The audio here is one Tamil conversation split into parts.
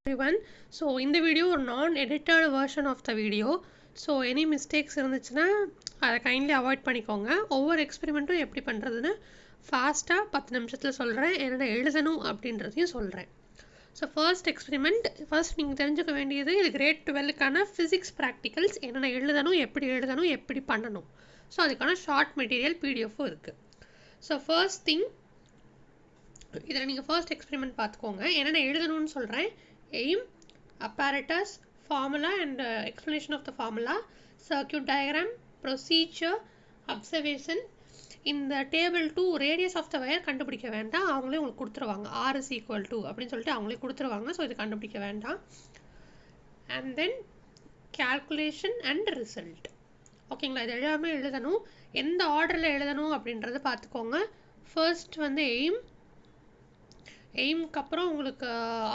everyone. So இந்த வீடியோ ஒரு non-edited version of the video. So any mistakes இருந்துச்சுன்னா அதை கைண்ட்லி அவாய்ட் பண்ணிக்கோங்க. ஒவ்வொரு எக்ஸ்பெரிமெண்ட்டும் எப்படி பண்ணுறதுன்னு ஃபாஸ்ட்டாக 10 நிமிஷத்தில் சொல்கிறேன். என்னென்ன எழுதணும் அப்படின்றதையும் சொல்கிறேன். ஸோ ஃபர்ஸ்ட் எக்ஸ்பெரிமெண்ட், ஃபர்ஸ்ட் நீங்கள் தெரிஞ்சுக்க வேண்டியது இது கிரேட் 12க்கான ஃபிசிக்ஸ் ப்ராக்டிகல்ஸ் என்னென்ன எழுதணும், எப்படி பண்ணணும். ஸோ அதுக்கான ஷார்ட் மெட்டீரியல் பிடிஎஃப்பும் இருக்குது. ஸோ ஃபர்ஸ்ட் திங், இதில் நீங்கள் ஃபர்ஸ்ட் எக்ஸ்பெரிமெண்ட் பார்த்துக்கோங்க. என்னென்ன எழுதணும்னு சொல்கிறேன். aim, apparatus, formula and explanation of the formula, circuit diagram, procedure, observation. இந்த table 2 radius of the wire கண்டுபிடிக்க வேண்டாம், அவங்களே உங்களுக்கு கொடுத்துருவாங்க. r is equal to அப்படின்னு சொல்லிட்டு அவங்களே கொடுத்துருவாங்க. ஸோ இது கண்டுபிடிக்க வேண்டாம். And then calculation and result. ஓகேங்களா, இது எல்லாமே எழுதணும். எந்த ஆர்டரில் எழுதணும் அப்படின்றத பார்த்துக்கோங்க. ஃபர்ஸ்ட் வந்து எய்ம்க்கு அப்புறம் உங்களுக்கு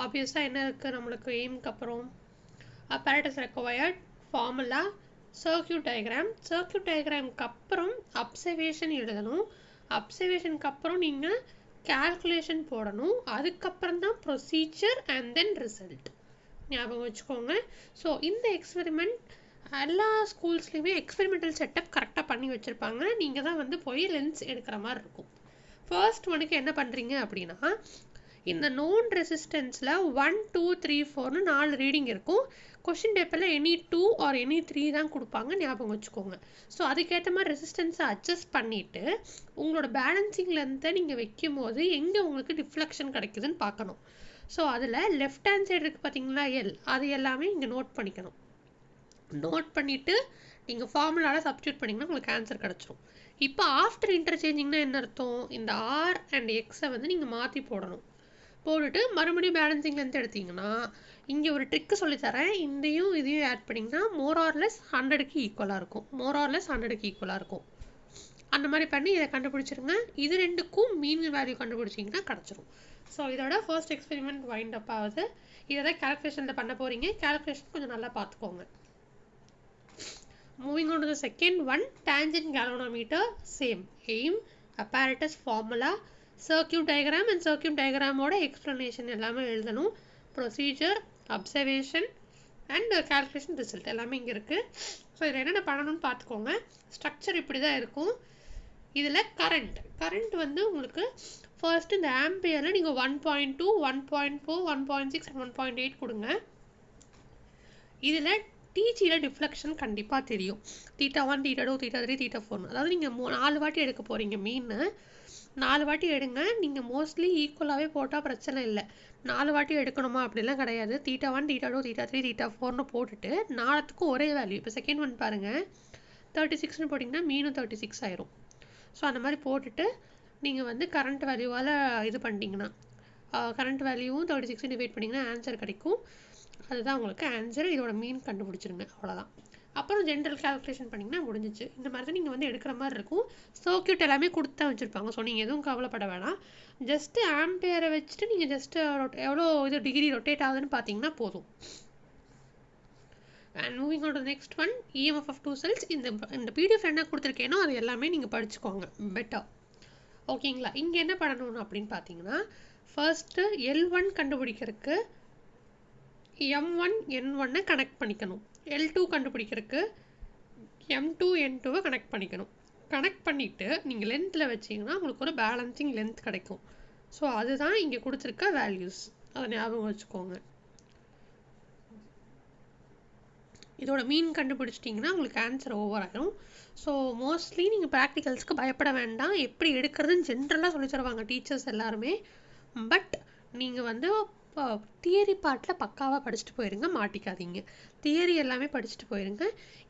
ஆப்வியஸாக என்ன இருக்குது, நம்மளுக்கு எய்ம்க்கு அப்புறம் apparatus required, ஃபார்முலா, சர்க்யூட் டயக்ராம்க்கு அப்புறம் அப்சர்வேஷன் எழுதணும். அப்சர்வேஷனுக்கு அப்புறம் நீங்கள் கேல்குலேஷன் போடணும். அதுக்கப்புறம் தான் ப்ரொசீஜர் அண்ட் தென் ரிசல்ட். ஞாபகம் வச்சுக்கோங்க. ஸோ இந்த எக்ஸ்பெரிமெண்ட் எல்லா ஸ்கூல்ஸ்லேயுமே எக்ஸ்பெரிமெண்டல் செட்டப் கரெக்டாக பண்ணி வச்சுருப்பாங்க. நீங்கள் தான் வந்து போய் லென்ஸ் எடுக்கிற மாதிரி இருக்கும். ஃபர்ஸ்ட் ஒனுக்கு என்ன பண்ணுறீங்க அப்படின்னா, இந்த நோன் ரெசிஸ்டன்ஸில் 1 2 3 4ன்னு 4 ரீடிங் இருக்கும். கொஷின் பேப்பரில் எனி 2 ஆர் எனி 3 தான் கொடுப்பாங்க, ஞாபகம் வச்சுக்கோங்க. ஸோ அதுக்கேற்ற மாதிரி ரெசிஸ்டன்ஸை அட்ஜஸ்ட் பண்ணிவிட்டு உங்களோட பேலன்சிங் லென்த்தை நீங்கள் வைக்கும் போது எங்கே உங்களுக்கு டிஃப்ளெக்ஷன் கிடைக்குதுன்னு பார்க்கணும். ஸோ அதில் லெஃப்ட் ஹேண்ட் சைடு இருக்குது பார்த்தீங்களா, அது எல்லாமே இங்கே நோட் பண்ணிக்கணும். நோட் பண்ணிவிட்டு நீங்கள் ஃபார்முலாவில் சப்ஸ்டியூட் பண்ணிங்கன்னா உங்களுக்கு ஆன்சர் கிடச்சிரும். இப்போ ஆஃப்டர் இன்டர்சேஞ்சிங்னா என்ன அர்த்தம், இந்த ஆர் அண்ட் எக்ஸை வந்து நீங்கள் மாற்றி போடணும். போட்டுட்டு மறுபடியும் பேலன்சிங் லென்த் எடுத்திங்கன்னா இங்கே ஒரு ட்ரிக்கு சொல்லித்தரேன். இதையும் ஆட் பண்ணிங்கன்னா மோரார்லெஸ் 100க்கு ஈக்குவலாக இருக்கும். அந்த மாதிரி பண்ணி இதை கண்டுபிடிச்சிருங்க. இது ரெண்டுக்கும் மீன் வேல்யூ கண்டுபிடிச்சிங்கன்னா கிடச்சிரும். ஸோ இதோட ஃபர்ஸ்ட் எக்ஸ்பெரிமெண்ட் வைண்ட் அப் ஆகுது. இதை தான் கேல்குலேஷனில் பண்ண போகிறீங்க. கேல்குலேஷன் கொஞ்சம் நல்லா பார்த்துக்கோங்க. Moving on to the second one, tangent galvanometer, same. aim, apparatus, formula, circuit diagram and circuit diagram ஓட explanation எல்லாமே எழுதணும். procedure, observation and calculation result எல்லாமே இங்கே இருக்குது. ஸோ இதில் என்னென்ன பண்ணணும்னு பார்த்துக்கோங்க. ஸ்ட்ரக்சர் இப்படி தான் இருக்கும். இதில் கரண்ட் வந்து உங்களுக்கு ஃபர்ஸ்ட் இந்த ஆம்பியரில் நீங்கள் 1.2 1.4 1.6 and 1.8 கொடுங்க. இதில் டிஜியில் டிஃப்ளெக்ஷன் கண்டிப்பாக தெரியும். θ1 θ2 θ3 θ4, அதாவது நீங்கள் 4 வாட்டி எடுக்க போகிறீங்க. மீன் 4 வாட்டி எடுங்க. நீங்கள் மோஸ்ட்லி ஈக்குவலாகவே போட்டால் பிரச்சனை இல்லை. 4 வாட்டி எடுக்கணுமா அப்படிலாம் கிடையாது. θ1 θ2 θ3 θ4ன்னு போட்டுட்டு 4த்துக்கும் ஒரே வேல்யூ. இப்போ செகண்ட் ஒன் பாருங்கள், 36ன்னு போட்டிங்கன்னா மீனும் 36 ஆயிரும். ஸோ அந்த மாதிரி போட்டுட்டு நீங்கள் வந்து கரண்ட் வேல்யூவால் இது பண்ணிட்டீங்கன்னா கரண்ட் வேல்யூவும் 36 டிவைட் பண்ணிங்கன்னா ஆன்சர் கிடைக்கும். அதுதான் உங்களுக்கு ஆன்சர். இதோட மீன் கண்டுபிடிச்சிருங்க, அவ்வளோதான். அப்புறம் ஜென்ரல் கேல்குலேஷன் பண்ணிங்கன்னா முடிஞ்சிச்சு. இந்த மாதிரி தான் நீங்கள் வந்து எடுக்கிற மாதிரி இருக்கும். சர்க்யூட் எல்லாமே கொடுத்தா வச்சுருப்பாங்க. ஸோ நீங்கள் எதுவும் கவலைப்பட வேணாம். ஜஸ்ட்டு ஆம்பியரை வச்சுட்டு நீங்கள் ஜஸ்ட்டு எவ்வளோ இது டிகிரி ரொட்டேட் ஆகுதுன்னு பார்த்தீங்கன்னா போதும். And moving on to next one, EMF of 2 cells. இந்த பிடிஎஃப் என்ன கொடுத்துருக்கேனோ அது எல்லாமே நீங்கள் படிச்சுக்கோங்க பெட்டர். ஓகேங்களா. இங்கே என்ன பண்ணணும் அப்படின்னு பார்த்தீங்கன்னா, ஃபர்ஸ்ட்டு L1 கண்டுபிடிக்கிறதுக்கு M1 N1 கனெக்ட் பண்ணிக்கணும். L2 கண்டுபிடிக்கிறதுக்கு M2 N2 கனெக்ட் பண்ணிக்கணும். கனெக்ட் பண்ணிவிட்டு நீங்கள் லென்த்தில் வச்சிங்கன்னா உங்களுக்கு ஒரு பேலன்சிங் லென்த் கிடைக்கும். ஸோ அதுதான் இங்கே கொடுத்துருக்க வேல்யூஸ், அதை ஞாபகம் வச்சுக்கோங்க. இதோட மீன் கண்டுபிடிச்சிட்டிங்கன்னா உங்களுக்கு ஆன்சர் ஓவர் ஆகிடும். ஸோ மோஸ்ட்லி நீங்கள் ப்ராக்டிகல்ஸ்க்கு பயப்பட வேண்டாம். எப்படி எடுக்கிறதுன்னு ஜென்ரலாக சொல்லி தருவாங்க டீச்சர்ஸ் எல்லாருமே. பட் நீங்கள் வந்து தியரி பார்ட்டில் பக்காவாக படிச்சுட்டு போயிருங்க, மாட்டிக்காதீங்க. தியரி எல்லாமே படிச்சுட்டு போயிருங்க.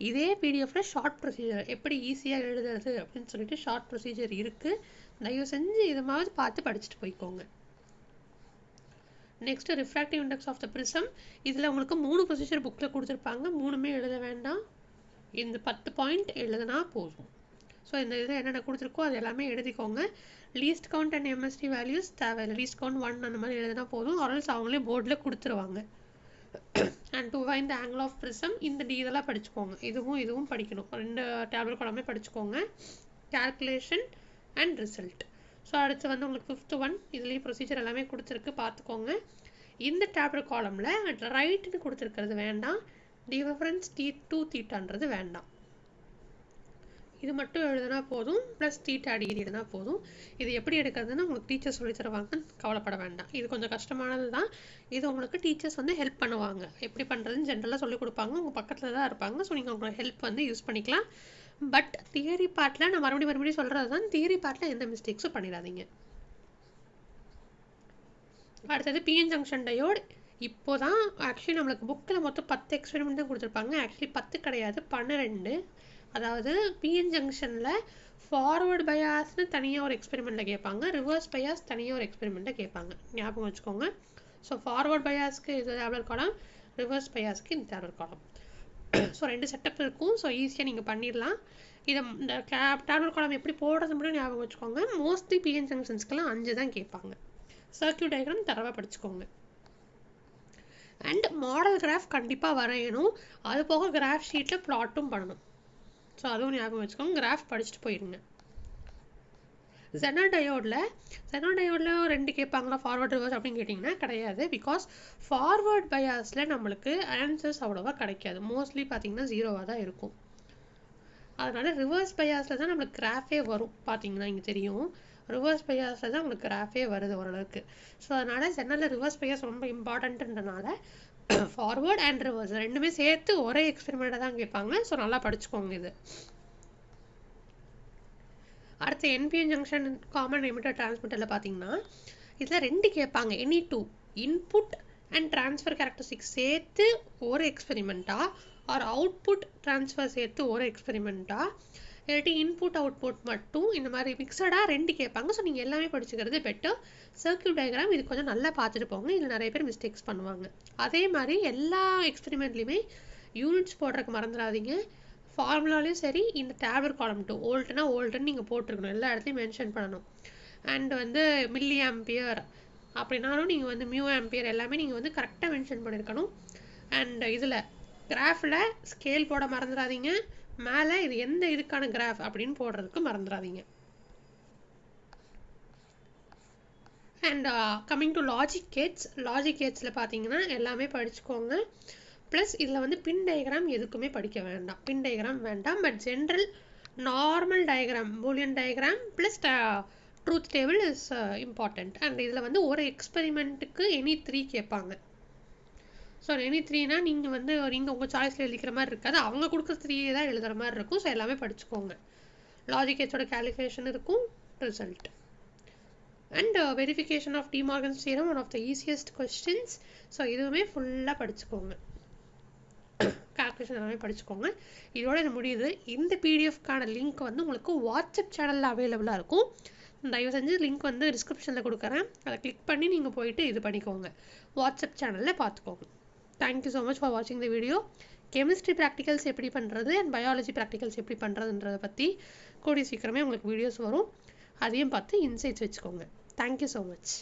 இதே பிடிஎஃப்பில் ஷார்ட் ப்ரொசீஜர் எப்படி ஈஸியாக எழுதுறது அப்படின்னு சொல்லிட்டு ஷார்ட் ப்ரொசீஜர் இருக்குது. தயவு செஞ்சு இது மாதிரி பார்த்து படிச்சுட்டு போய்க்கோங்க. Next refractive index of the prism. இதில் உங்களுக்கு 3 ப்ரொசீஜர் புக்கில் கொடுத்துருப்பாங்க. 3மே எழுத வேண்டாம். இந்த 10 பாயிண்ட் எழுதுனா போதும். ஸோ இந்த இதில் என்னென்ன கொடுத்துருக்கோ அது எல்லாமே எழுதிக்கோங்க. Least count and MST values தேவையில்லை. லீஸ்ட் கவுண்ட் 1 அந்த மாதிரி எழுதினா போதும். ஆர்எல்ஸ் அவங்களே போர்டில் கொடுத்துருவாங்க. And to find the angle of prism, இந்த இதெல்லாம் படிச்சுக்கோங்க. இதுவும் படிக்கணும். 2 டேப்லெட் கூடமே படிச்சுக்கோங்க. Calculation and result. ஸோ அடுத்து வந்து உங்களுக்கு 5th ஒன், இதுலேயே ப்ரொசீஜர் எல்லாமே கொடுத்துருக்கு, பார்த்துக்கோங்க. இந்த டேப்லெட் காலமில் ரைட்டுன்னு கொடுத்துருக்கிறது வேண்டாம், டிஃபரன்ஸ் T2 தீட்டான்றது வேண்டாம். இது மட்டும் எழுதுனா போதும், ப்ளஸ் தீட்டா டிகிரி எழுதுனா போதும். இது எப்படி எடுக்கிறதுன்னு உங்களுக்கு டீச்சர் சொல்லி தருவாங்க, கவலைப்பட வேண்டாம். இது கொஞ்சம் கஷ்டமானது தான். இது உங்களுக்கு டீச்சர்ஸ் வந்து ஹெல்ப் பண்ணுவாங்க. எப்படி பண்ணுறதுன்னு ஜென்ரலாக சொல்லிக் கொடுப்பாங்க, உங்கள் பக்கத்தில் தான் இருப்பாங்க. ஸோ நீங்கள் உங்களோட ஹெல்ப் வந்து யூஸ் பண்ணிக்கலாம். பட் தியரி பார்ட்டில் நான் மறுபடியும் சொல்கிறது தான், தியரி பார்ட்டில் எந்த மிஸ்டேக்ஸும் பண்ணிடாதீங்க. அடுத்தது பிஎன் ஜங்ஷன் டயோடு. இப்போ தான் ஆக்சுவலி நம்மளுக்கு புக்கில் மொத்தம் 10 எக்ஸ்பெரிமெண்ட் தான் கொடுத்துருப்பாங்க. ஆக்சுவலி 10 கிடையாது, 12. அதாவது பிஎன் ஜங்ஷனில் ஃபார்வர்டு பயாஸ்னு தனியாக ஒரு எக்ஸ்பெரிமெண்ட்டில் கேட்பாங்க, ரிவர்ஸ் பயாஸ் தனியாக ஒரு எக்ஸ்பெரிமெண்ட்டை கேட்பாங்க. ஞாபகம் வச்சுக்கோங்க. ஸோ ஃபார்வர்ட் பயாஸ்க்கு இது டேப்லெட் காலம், ரிவர்ஸ் பயாஸ்க்கு இந்த டேப்லெட் காலம். ஸோ 2 செட்டப் இருக்கும். ஸோ ஈஸியாக நீங்கள் பண்ணிடலாம். இதை இந்த டேப்லெட் காலம் எப்படி போடுறது மட்டும் ஞாபகம் வச்சுக்கோங்க. மோஸ்ட்லி பிஎன் ஜங்ஷன்ஸ்க்கெல்லாம் 5 தான் கேட்பாங்க. சர்க்யூட் டயக்ராம் தரவாக படிச்சுக்கோங்க. அண்ட் மாடல் கிராஃப் கண்டிப்பாக வரையணும். அது போக கிராஃப் ஷீட்டில் ப்ளாட்டும் பண்ணணும். ஸோ அதுவும் ஞாபகம் வச்சுக்கோங்க. கிராஃப் படிச்சுட்டு போயிருங்க. ஜெனர் டயோடில் 2 கேட்பாங்களா, ஃபார்வர்ட் ரிவர்ஸ் அப்படின்னு கேட்டிங்கன்னா கிடையாது. பிகாஸ் ஃபார்வர்ட் பயாஸில் நம்மளுக்கு ஆன்சர்ஸ் அவ்வளோவா கிடைக்காது. மோஸ்ட்லி பார்த்தீங்கன்னா 0வாக தான் இருக்கும். அதனால் ரிவர்ஸ் பயாஸில் தான் நம்மளுக்கு கிராஃபே வரும். பார்த்தீங்கன்னா இங்கே தெரியும், ரிவர்ஸ் பயாஸில் தான் உங்களுக்கு கிராஃபே வருது ஓரளவுக்கு. ஸோ அதனால் ஜெனரலில் ரிவர்ஸ் பயாஸ் ரொம்ப இம்பார்ட்டன்ட்ன்றனால ஃபார்வர்ட் அண்ட் ரிவர்ஸ் 2மே சேர்த்து ஒரே எக்ஸ்பெரிமெண்ட்டை தான் கேட்பாங்க. ஸோ நல்லா படிச்சுக்கோங்க இது. அடுத்து என்பிஎன் ஜங்ஷன் காமன் எமிட்டர் டிரான்ஸ்மிட்டரில் பார்த்தீங்கன்னா இதில் 2 கேட்பாங்க. Any 2 input and transfer characteristics சேர்த்து ஒரு எக்ஸ்பெரிமெண்ட்டா, ஆர் அவுட்புட் ட்ரான்ஸ்ஃபர் சேர்த்து ஒரு எக்ஸ்பெரிமெண்ட்டா, இல்லாட்டி இன்புட் அவுட்புட் மட்டும், இந்த மாதிரி மிக்சடாக 2 கேட்பாங்க. ஸோ நீங்கள் எல்லாமே படிச்சுக்கிறது பெட்டர். சர்க்யூட் டயக்ராம் இது கொஞ்சம் நல்லா பார்த்துட்டு போங்க. இதில் நிறைய பேர் மிஸ்டேக்ஸ் பண்ணுவாங்க. அதே மாதிரி எல்லா எக்ஸ்பெரிமெண்ட்லேயுமே யூனிட்ஸ் போடுறதுக்கு மறந்துடாதீங்க. ஃபார்முலாலையும் சரி, இந்த டேப்லெட் காலம் 2 வோல்ட்னா வோல்ட்டுன்னு நீங்கள் போட்டிருக்கணும், எல்லா இடத்துலையும் மென்ஷன் பண்ணணும். அண்ட் வந்து மில்லி ஆம்பியர் அப்படின்னாலும் நீங்கள் வந்து மியூ ஆம்பியர் எல்லாமே நீங்கள் வந்து கரெக்டாக மென்ஷன் பண்ணியிருக்கணும். அண்ட் இதில் கிராஃபில் ஸ்கேல் போட மறந்துடாதீங்க. மேலே இது எந்த இதுக்கான கிராஃப் அப்படின்னு போடுறதுக்கு மறந்துடாதீங்க. அண்ட் கம்மிங் டு லாஜிக் கேட்ஸில் பார்த்தீங்கன்னா எல்லாமே படிச்சுக்கோங்க. ப்ளஸ் இதில் வந்து பின் டயக்ராம் எதுக்குமே படிக்க வேண்டாம், பின் டயக்ராம் வேண்டாம். But general normal diagram, Boolean diagram plus truth table is important. And இதில் வந்து ஒரு எக்ஸ்பெரிமெண்ட்டுக்கு எனி 3 கேட்பாங்க. ஸோ எனி 3னா நீங்கள் வந்து உங்கள் சாய்ஸில் எழுதிக்கிற மாதிரி இருக்காது, அவங்க கொடுக்குற 3 தான் எழுதுகிற மாதிரி இருக்கும். ஸோ எல்லாமே படிச்சுக்கோங்க. லாஜிக் கேட்ஸோட கேல்குலேஷன் இருக்கும், result. And verification of De Morgan's theorem, one of the easiest questions. So இதுவுமே ஃபுல்லாக படிச்சுக்கோங்க. கால்குலேஷன் எல்லாமே படிச்சுக்கோங்க. இதோட இது முடியுது. இந்த பிடிஎஃப்கான லிங்க் வந்து உங்களுக்கு வாட்ஸ்அப் சேனலில் அவைலபிளாக இருக்கும். தயவு செஞ்சு லிங்க் வந்து டிஸ்கிரிப்ஷனில் கொடுக்குறேன், அதை கிளிக் பண்ணி நீங்கள் போயிட்டு இது பண்ணிக்கோங்க, வாட்ஸ்அப் சேனலில் பார்த்துக்கோங்க. தேங்க்யூ ஸோ மச் ஃபார் வாட்சிங் த வீடியோ. கெமிஸ்ட்ரி ப்ராக்டிகல்ஸ் எப்படி பண்ணுறது அண்ட் பயாலஜி ப்ராக்டிகல்ஸ் எப்படி பண்ணுறதுன்றதை பற்றி கூடிய சீக்கிரமே உங்களுக்கு வீடியோஸ் வரும். அதையும் பார்த்து இன்சைட்ஸ் வச்சுக்கோங்க. Thank you so much.